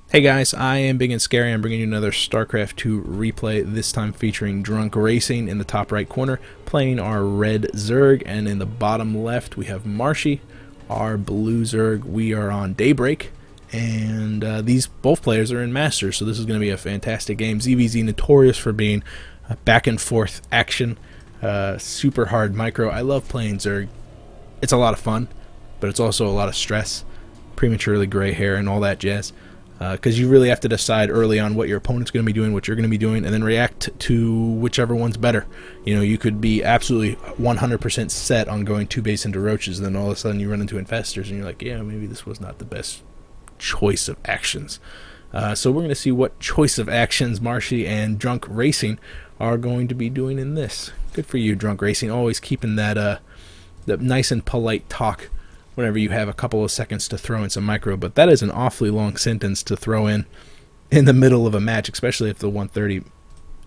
Hey guys, I am Ibigandscary. I'm bringing you another StarCraft 2 replay, this time featuring DrunkRacing in the top right corner, playing our red Zerg, and in the bottom left we have Marshee, our blue Zerg. We are on Daybreak, and these both players are in Masters, so this is going to be a fantastic game. ZVZ notorious for being back and forth action, super hard micro. I love playing Zerg. It's a lot of fun, but it's also a lot of stress, prematurely gray hair, and all that jazz. Because you really have to decide early on what your opponent's going to be doing, what you're going to be doing, and then react to whichever one's better. You know, you could be absolutely 100% set on going 2 base into roaches, and then all of a sudden you run into infestors, and you're like, yeah, maybe this was not the best choice of actions. So we're going to see what choice of actions Marshee and DrunkRacing are going to be doing in this. Good for you, DrunkRacing, always keeping that nice and polite talk whenever you have a couple of seconds to throw in some micro, but that is an awfully long sentence to throw in the middle of a match, especially if the 130,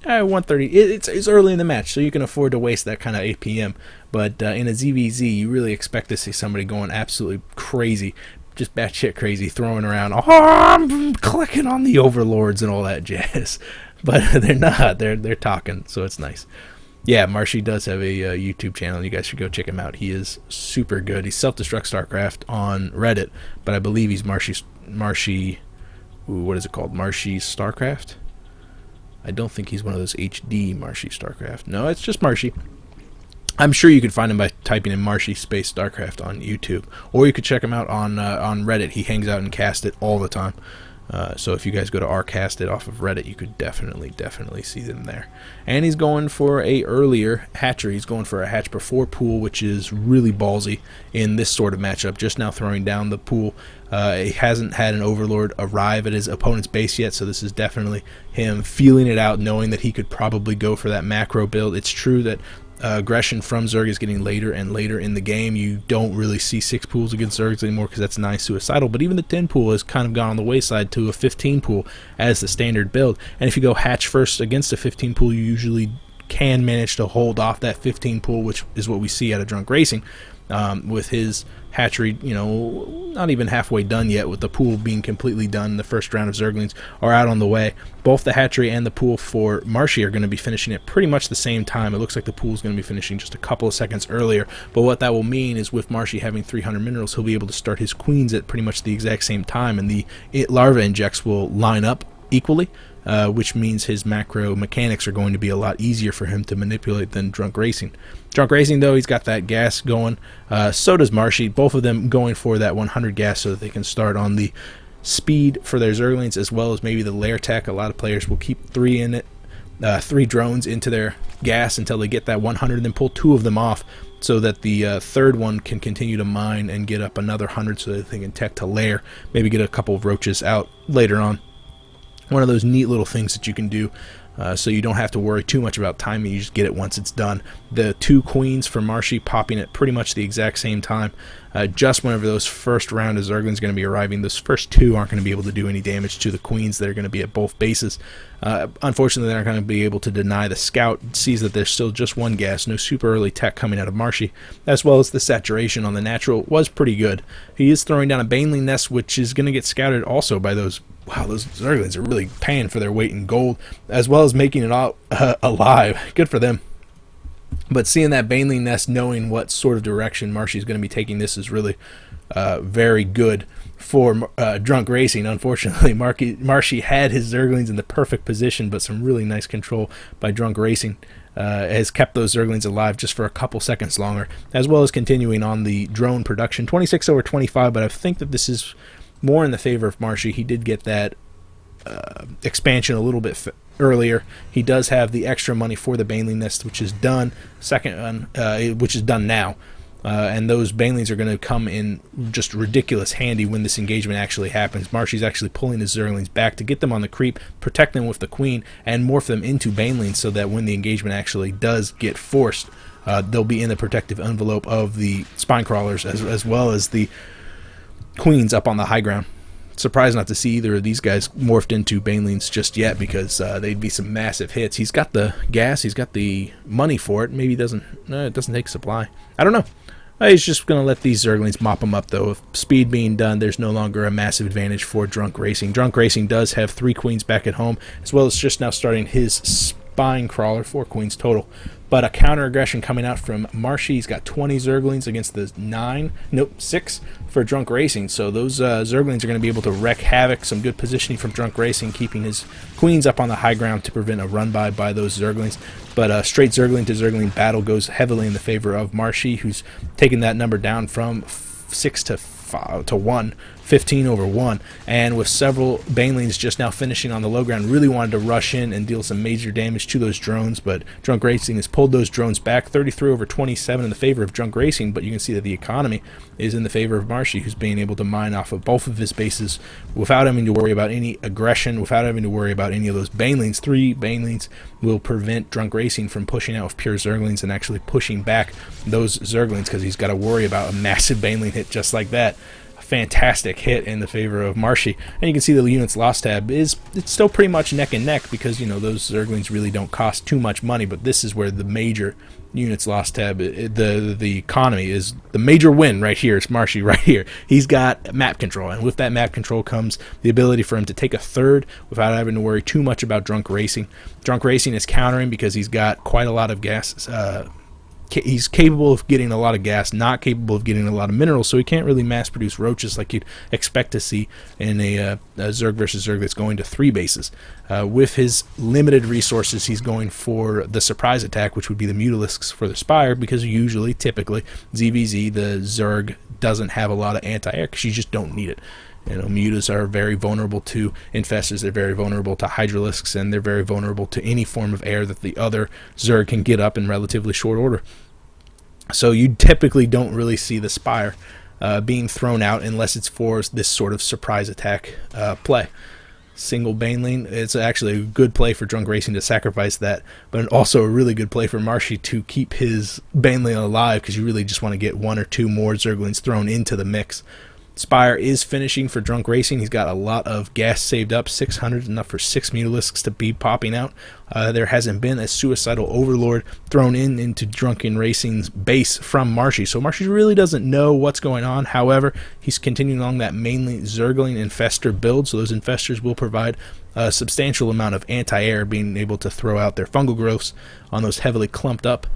it's early in the match, so you can afford to waste that kind of APM, but in a ZVZ, you really expect to see somebody going absolutely crazy, just batshit crazy, throwing around, oh, I'm clicking on the overlords and all that jazz, but they're not, they're talking, so it's nice. Yeah, Marshee does have a YouTube channel. You guys should go check him out. He is super good. He's Self-Destruct StarCraft on Reddit, but I believe he's Marshee. Ooh, what is it called? Marshee StarCraft? I don't think he's one of those HD Marshee StarCraft. No, it's just Marshee. I'm sure you could find him by typing in Marshee space StarCraft on YouTube, or you could check him out on Reddit. He hangs out and casts it all the time. So if you guys go to rcast it off of Reddit, you could definitely see them there. And he's going for a earlier hatchery. He's going for a hatch before pool, which is really ballsy in this sort of matchup. Just now throwing down the pool. He hasn't had an overlord arrive at his opponent's base yet, so this is definitely him feeling it out, knowing that he could probably go for that macro build. It's true that aggression from Zerg is getting later and later in the game. You don't really see 6 pools against Zergs anymore because that's 9 suicidal, but even the 10 pool has kind of gone on the wayside to a 15 pool as the standard build. And if you go hatch first against a 15 pool, you usually can manage to hold off that 15 pool, which is what we see out of DrunkRacing. With his hatchery, you know, not even halfway done yet, with the pool being completely done. The first round of Zerglings are out on the way. Both the hatchery and the pool for Marshee are going to be finishing at pretty much the same time. It looks like the pool is going to be finishing just a couple of seconds earlier, but what that will mean is with Marshee having 300 minerals, he'll be able to start his queens at pretty much the exact same time, and the larva injects will line up equally, which means his macro mechanics are going to be a lot easier for him to manipulate than DrunkRacing. DrunkRacing, though, he's got that gas going. So does Marshee. Both of them going for that 100 gas so that they can start on the speed for their Zerglings, as well as maybe the lair tech. A lot of players will keep 3 in it, 3 drones into their gas until they get that 100, and then pull 2 of them off so that the third one can continue to mine and get up another 100 so that they can tech to lair, maybe get a couple of roaches out later on. One of those neat little things that you can do, so you don't have to worry too much about timing. You just get it once it's done. The 2 queens for Marshee popping at pretty much the exact same time. Just whenever those first round of Zerglings are going to be arriving, those first 2 aren't going to be able to do any damage to the queens that are going to be at both bases. Unfortunately, they're not going to be able to deny the scout. Sees that there's still just 1 gas, no super early tech coming out of Marshee, as well as the saturation on the natural was pretty good. He is throwing down a Baneling Nest, which is going to get scouted also by those. Wow, those Zerglings are really paying for their weight in gold, as well as making it out alive. Good for them. But seeing that Baneling Nest, knowing what sort of direction Marshee is going to be taking this, is really very good for DrunkRacing. Unfortunately, Marshee had his Zerglings in the perfect position, but some really nice control by DrunkRacing has kept those Zerglings alive just for a couple seconds longer, as well as continuing on the drone production. 26 over 25, but I think that this is more in the favor of Marshee. He did get that expansion a little bit earlier. He does have the extra money for the Baneling Nest, which is done. Which is done now. And those Banelings are going to come in just ridiculous handy when this engagement actually happens. Marshee's actually pulling his Zerglings back to get them on the creep, protect them with the Queen, and morph them into Banelings so that when the engagement actually does get forced, they'll be in the protective envelope of the Spine Crawlers as well as the Queens up on the high ground. Surprised not to see either of these guys morphed into Banelings just yet, because they'd be some massive hits. He's got the gas, he's got the money for it. Maybe it doesn't take supply. I don't know. He's just going to let these Zerglings mop him up, though. With speed being done, there's no longer a massive advantage for DrunkRacing. DrunkRacing does have 3 queens back at home, as well as just now starting his spine crawler, 4 queens total. But a counter aggression coming out from Marshee. He's got 20 Zerglings against the 6 for DrunkRacing. So those Zerglings are going to be able to wreak havoc. Some good positioning from DrunkRacing, keeping his queens up on the high ground to prevent a run by those Zerglings. But straight Zergling to Zergling battle goes heavily in the favor of Marshee, who's taken that number down from 6 to 1, 15 over 1, and with several Banelings just now finishing on the low ground, really wanted to rush in and deal some major damage to those drones, but DrunkRacing has pulled those drones back, 33 over 27 in the favor of DrunkRacing, but you can see that the economy is in the favor of Marshee, who's being able to mine off of both of his bases without having to worry about any aggression, without having to worry about any of those Banelings. 3 Banelings will prevent DrunkRacing from pushing out with pure Zerglings and actually pushing back those Zerglings, because he's got to worry about a massive Baneling hit just like that. Fantastic hit in the favor of Marshee, and you can see the units lost tab it's still pretty much neck and neck, because those Zerglings really don't cost too much money, but this is where the major units lost tab, the economy is the major win right here. It's Marshee right here. He's got map control, and with that map control comes the ability for him to take a third without having to worry too much about DrunkRacing. DrunkRacing is countering because he's got quite a lot of gas. He's capable of getting a lot of gas, not capable of getting a lot of minerals, so he can't really mass produce roaches like you'd expect to see in a Zerg versus Zerg that's going to 3 bases. With his limited resources, he's going for the surprise attack, which would be the Mutalisks for the Spire, because usually, typically, ZVZ, the Zerg, doesn't have a lot of anti-air because you just don't need it. Mutas are very vulnerable to infestors, they're very vulnerable to Hydralisks, and they're very vulnerable to any form of air that the other Zerg can get up in relatively short order. So you typically don't really see the Spire being thrown out unless it's for this sort of surprise attack play. Single Baneling, it's actually a good play for DrunkRacing to sacrifice that, but also a really good play for Marshee to keep his Baneling alive, because you really just want to get 1 or 2 more Zerglings thrown into the mix. Spire is finishing for DrunkRacing. He's got a lot of gas saved up, 600, enough for 6 Mutalisks to be popping out. There hasn't been a suicidal overlord thrown into DrunkRacing's base from Marshee, so Marshee really doesn't know what's going on. However, he's continuing along that mainly Zergling infestor build, so those infestors will provide a substantial amount of anti-air, being able to throw out their fungal growths on those heavily clumped up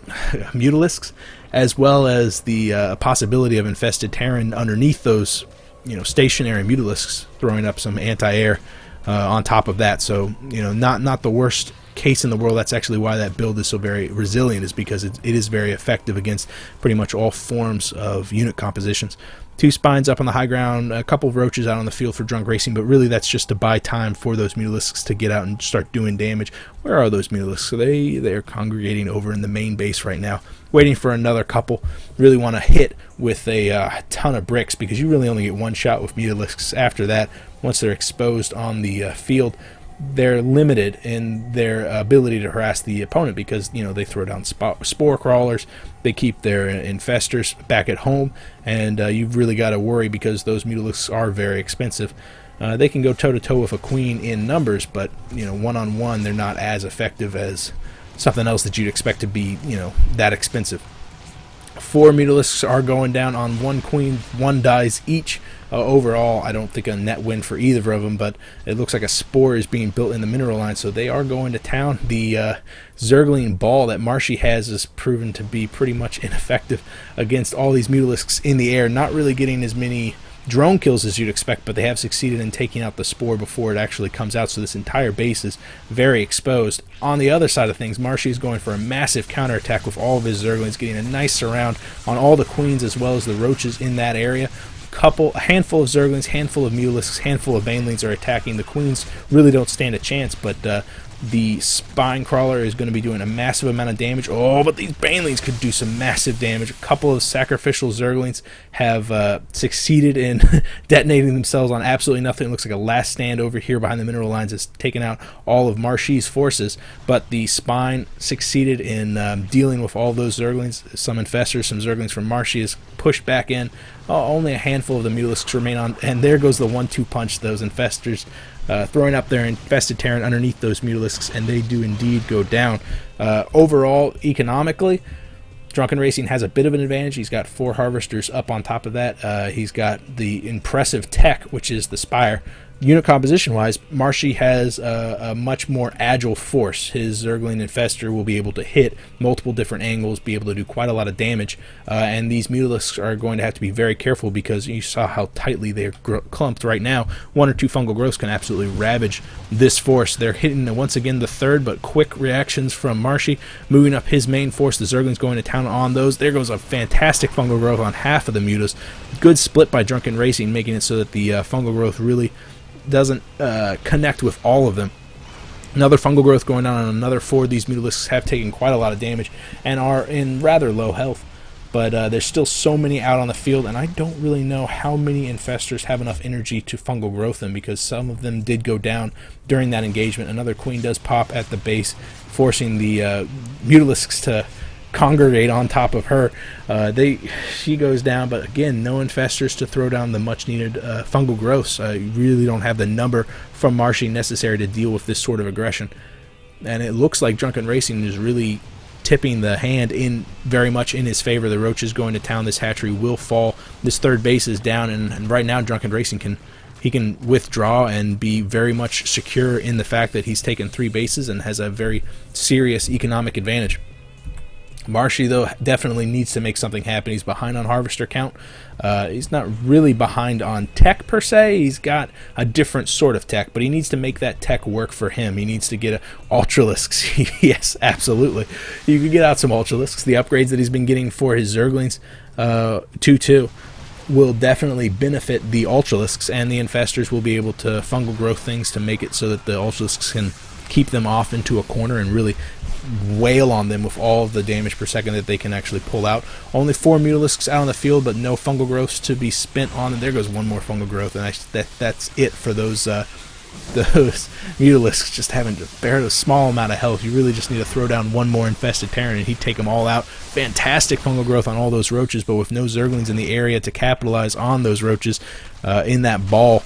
Mutalisks, as well as the possibility of infested Terran underneath those, stationary Mutalisks, throwing up some anti-air on top of that. So, not the worst case in the world. That's actually why that build is so very resilient, is because it is very effective against pretty much all forms of unit compositions. 2 spines up on the high ground, a couple of roaches out on the field for DrunkRacing, but really that's just to buy time for those Mutalisks to get out and start doing damage. Where are those Mutalisks? So they're congregating over in the main base right now, waiting for another couple. Really want to hit with a ton of bricks, because you really only get 1 shot with Mutalisks after that. Once they're exposed on the field, they're limited in their ability to harass the opponent, because they throw down spore crawlers, they keep their infestors back at home, and you've really got to worry, because those Mutalisks are very expensive. They can go toe-to-toe with a queen in numbers, but one-on-one they're not as effective as something else that you'd expect to be that expensive. 4 Mutalisks are going down on 1 queen, 1 dies each. Overall, I don't think a net win for either of them, but it looks like a spore is being built in the mineral line, so they are going to town. The Zergling ball that Marshee has is proven to be pretty much ineffective against all these Mutalisks in the air, not really getting as many drone kills as you'd expect, but they have succeeded in taking out the spore before it actually comes out, so this entire base is very exposed. On the other side of things, Marshee is going for a massive counterattack with all of his Zerglings, getting a nice surround on all the queens as well as the roaches in that area. A handful of Zerglings, handful of Mutalisks, handful of Banelings are attacking. The queens really don't stand a chance, but the spine crawler is going to be doing a massive amount of damage. Oh, but these Banelings could do some massive damage. A couple of sacrificial Zerglings have succeeded in detonating themselves on absolutely nothing. It looks like a last stand over here behind the mineral lines has taken out all of Marshee's forces, but the spine succeeded in dealing with all those Zerglings. Some infestors, some Zerglings from Marshee is pushed back in. Only a handful of the Mutalisks remain on, and there goes the 1-2 punch, those infestors throwing up their infested Terran underneath those Mutalisks, and they do indeed go down. Overall, economically, Drunken Racing has a bit of an advantage. He's got 4 harvesters up on top of that. He's got the impressive tech, which is the Spire. Unit composition-wise, Marshee has a much more agile force. His Zergling Infestor will be able to hit multiple different angles, be able to do quite a lot of damage, and these Mutalisks are going to have to be very careful because you saw how tightly they're clumped right now. 1 or 2 fungal growths can absolutely ravage this force. They're hitting once again the third, but quick reactions from Marshee, moving up his main force. The Zergling's going to town on those. There goes a fantastic fungal growth on half of the Mutas. Good split by Drunken Racing, making it so that the fungal growth really doesn't connect with all of them. Another fungal growth going on another 4. These Mutalisks have taken quite a lot of damage and are in rather low health, but there's still so many out on the field, and I don't really know how many Infestors have enough energy to fungal growth them, because some of them did go down during that engagement. Another Queen does pop at the base, forcing the Mutalisks to congregate on top of her. She goes down, but again, no Infestors to throw down the much needed fungal growths. You really don't have the number from Marshee necessary to deal with this sort of aggression, and it looks like Drunken Racing is really tipping the hand in very much in his favor. The Roaches going to town. This hatchery will fall. This third base is down, and right now Drunken Racing can withdraw and be very much secure in the fact that he's taken 3 bases and has a very serious economic advantage. Marshee, though, definitely needs to make something happen. He's behind on harvester count. He's not really behind on tech per se. He's got a different sort of tech, but he needs to make that tech work for him. He needs to get Ultralisks. Yes, absolutely. You can get out some Ultralisks. The upgrades that he's been getting for his Zerglings 2-2 will definitely benefit the Ultralisks, and the Infestors will be able to fungal growth things to make it so that the Ultralisks can keep them off into a corner and really wail on them with all of the damage per second that they can actually pull out. Only 4 Mutalisks out on the field, but no fungal growths to be spent on them. There goes 1 more fungal growth, and that's it for those Mutalisks just having to bear a small amount of health. You really just need to throw down 1 more infested parent, and he'd take them all out. Fantastic fungal growth on all those Roaches, but with no Zerglings in the area to capitalize on those Roaches in that ball,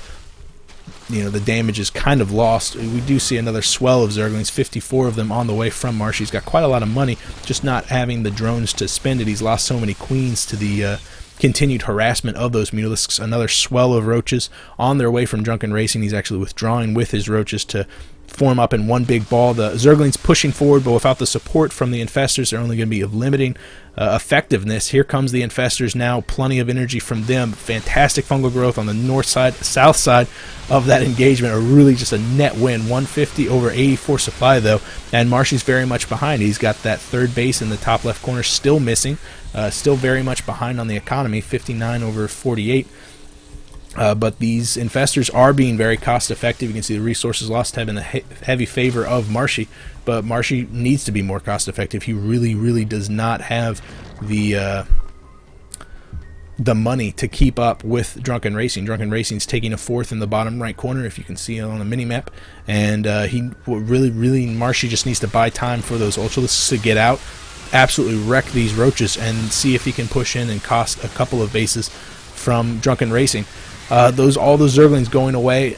you know, the damage is kind of lost. We do see another swell of Zerglings, 54 of them on the way from Marshee. He's got quite a lot of money, just not having the drones to spend it. He's lost so many queens to the continued harassment of those Mutalisks. Another swell of Roaches on their way from Drunken Racing. He's actually withdrawing with his Roaches to form up in one big ball. The Zerglings pushing forward, but without the support from the Infestors, they're only going to be of limiting effectiveness. Here comes the Infestors now, plenty of energy from them. Fantastic fungal growth on the north side, south side of that engagement. Are really just a net win. 150 over 84 supply though, and Marshee's very much behind. He's got that third base in the top left corner still missing, still very much behind on the economy, 59 over 48. But these Infestors are being very cost effective. You can see the resources lost have been the heavy favor of Marshee, but Marshee needs to be more cost effective. He really does not have the money to keep up with Drunken Racing. Drunken Racing's taking a 4th in the bottom right corner, if you can see it on the mini-map, and Marshee just needs to buy time for those Ultralisks to get out, absolutely wreck these Roaches, and see if he can push in and cost a couple of bases from Drunken Racing. All those Zerglings going away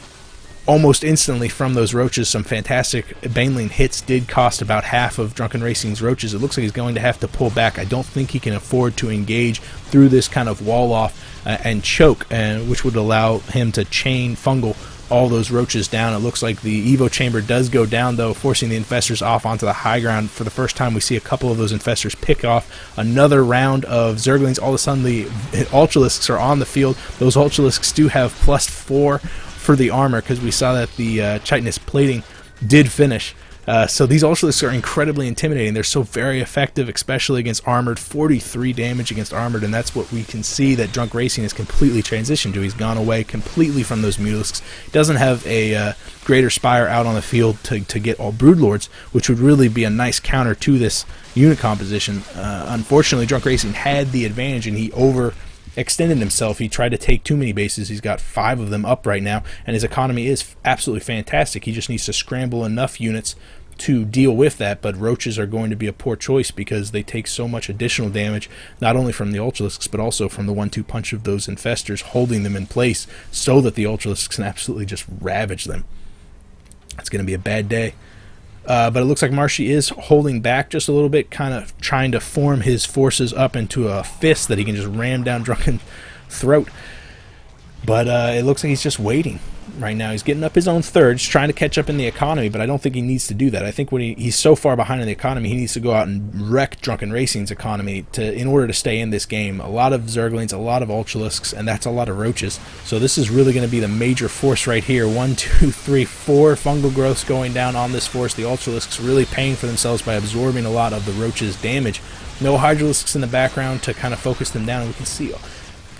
almost instantly from those Roaches. Some fantastic Baneling hits did cost about half of Drunken Racing's Roaches. It looks like he's going to have to pull back. I don't think he can afford to engage through this kind of wall off and choke, which would allow him to chain fungal all those Roaches down. It looks like the Evo Chamber does go down though, forcing the Infestors off onto the high ground. For the first time, we see a couple of those Infestors pick off another round of Zerglings. All of a sudden, the Ultralisks are on the field. Those Ultralisks do have +4 for the armor, because we saw that the chitinous plating did finish. So these Ultralisks are incredibly intimidating. They're so very effective, especially against armored. 43 damage against armored, and that's what we can see that Drunk Racing has completely transitioned to. He's gone away completely from those Mutalisks. He doesn't have a Greater Spire out on the field to get all Broodlords, which would really be a nice counter to this unit composition. Unfortunately, Drunk Racing had the advantage, and he overextended himself. He tried to take too many bases. He's got 5 of them up right now, and his economy is absolutely fantastic. He just needs to scramble enough units to deal with that, but Roaches are going to be a poor choice because they take so much additional damage, not only from the Ultralisks, but also from the 1-2 punch of those Infestors holding them in place so that the Ultralisks can absolutely just ravage them. It's going to be a bad day But it looks like Marshee is holding back just a little bit, kind of trying to form his forces up into a fist that he can just ram down Drunken's throat. But it looks like he's just waiting right now. He's getting up his own third. He's trying to catch up in the economy, but I don't think he needs to do that. I think when he's so far behind in the economy, he needs to go out and wreck DrunkRacing's economy in order to stay in this game. A lot of Zerglings, a lot of Ultralisks, and that's a lot of Roaches. So this is really going to be the major force right here. 1, 2, 3, 4 fungal growths going down on this force. The Ultralisks really paying for themselves by absorbing a lot of the Roach's damage. No Hydralisks in the background to kind of focus them down. We can see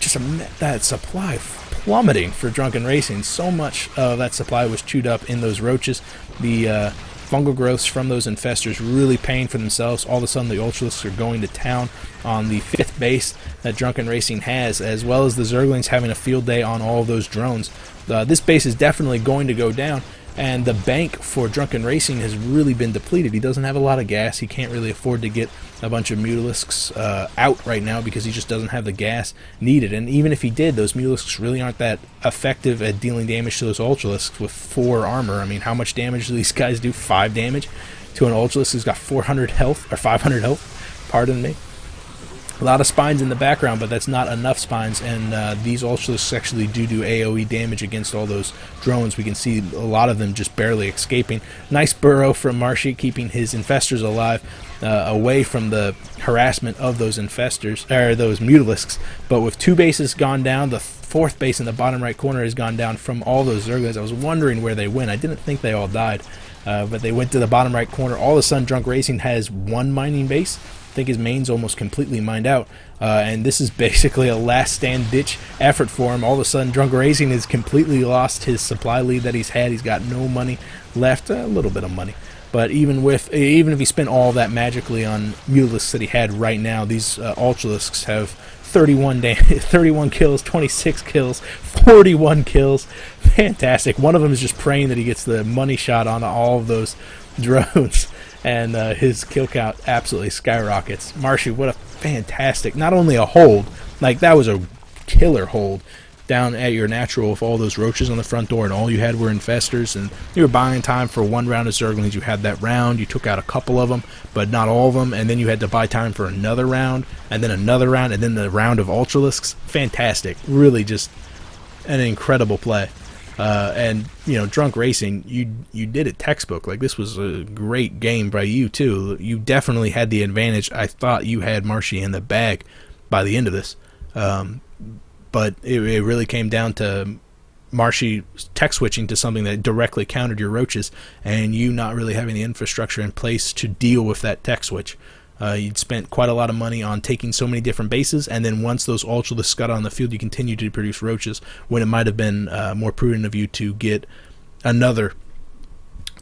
just that supply plummeting for DrunkRacing. So much of that supply was chewed up in those Roaches. The fungal growths from those infestors really paying for themselves. All of a sudden the Ultralisks are going to town on the 5th base that DrunkRacing has, as well as the Zerglings having a field day on all of those drones. This base is definitely going to go down, and the bank for DrunkRacing has really been depleted. He doesn't have a lot of gas. He can't really afford to get a bunch of Mutalisks out right now because he just doesn't have the gas needed. And even if he did, those Mutalisks really aren't that effective at dealing damage to those Ultralisks with 4 armor. I mean, how much damage do these guys do? 5 damage to an Ultralisk who's got 400 health, or 500 health, pardon me. A lot of spines in the background, but that's not enough spines, and these Ultralisks actually do AoE damage against all those drones. We can see a lot of them just barely escaping. Nice burrow from Marshee, keeping his infestors alive, away from the harassment of those infestors, or those Mutalisks. But with 2 bases gone down, the 4th base in the bottom right corner has gone down from all those Zerglings. I was wondering where they went. I didn't think they all died, but they went to the bottom right corner. All of a sudden, DrunkRacing has 1 mining base. I think his main's almost completely mined out, and this is basically a last stand ditch effort for him. All of a sudden DrunkRacing has completely lost his supply lead that he's had. He's got no money left, a little bit of money, but even if he spent all that magically on Mutalisks that he had right now, these Ultralisks have 31 kills, 26 kills, 41 kills. Fantastic. One of them is just praying that he gets the money shot on all of those drones, and his kill count absolutely skyrockets. Marshee, what a fantastic, not only a hold, like that was a killer hold down at your natural with all those Roaches on the front door, and all you had were infestors, and you were buying time for 1 round of Zerglings. You had that round, you took out a couple of them, but not all of them, and then you had to buy time for another round, and then another round, and then the round of Ultralisks. Fantastic. Really just an incredible play. And you know, DrunkRacing, you did it textbook. Like, this was a great game by you too. You definitely had the advantage. I thought you had Marshee in the bag by the end of this, but it really came down to Marshee tech switching to something that directly countered your Roaches, and you not really having the infrastructure in place to deal with that tech switch. You'd spent quite a lot of money on taking so many different bases, and then once those Ultralisks got on the field, you continued to produce Roaches, when it might have been more prudent of you to get another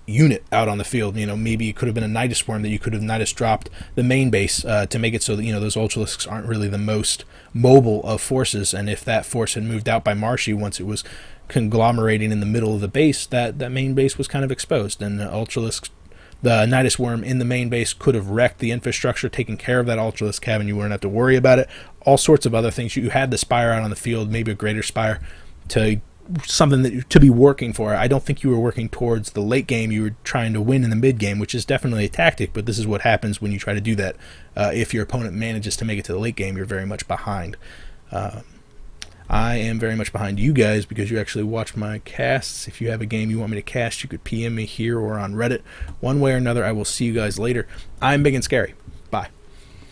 unit out on the field. You know, maybe it could have been a Nidus Worm that you could have Nidus dropped the main base to make it so that, you know, those Ultralisks aren't really the most mobile of forces, and if that force had moved out by Marshee once it was conglomerating in the middle of the base, that main base was kind of exposed, and the Ultralisks, the Nidus Worm in the main base, could have wrecked the infrastructure, taken care of that Ultralisk cabin. You wouldn't have to worry about it. All sorts of other things. You had the Spire out on the field, maybe a greater Spire, to something that to be working for. I don't think you were working towards the late game. You were trying to win in the mid game, which is definitely a tactic, but this is what happens when you try to do that. If your opponent manages to make it to the late game, you're very much behind. I am very much behind you guys because you actually watch my casts. If you have a game you want me to cast, you could PM me here or on Reddit. One way or another, I will see you guys later. I'm Ibigandscary.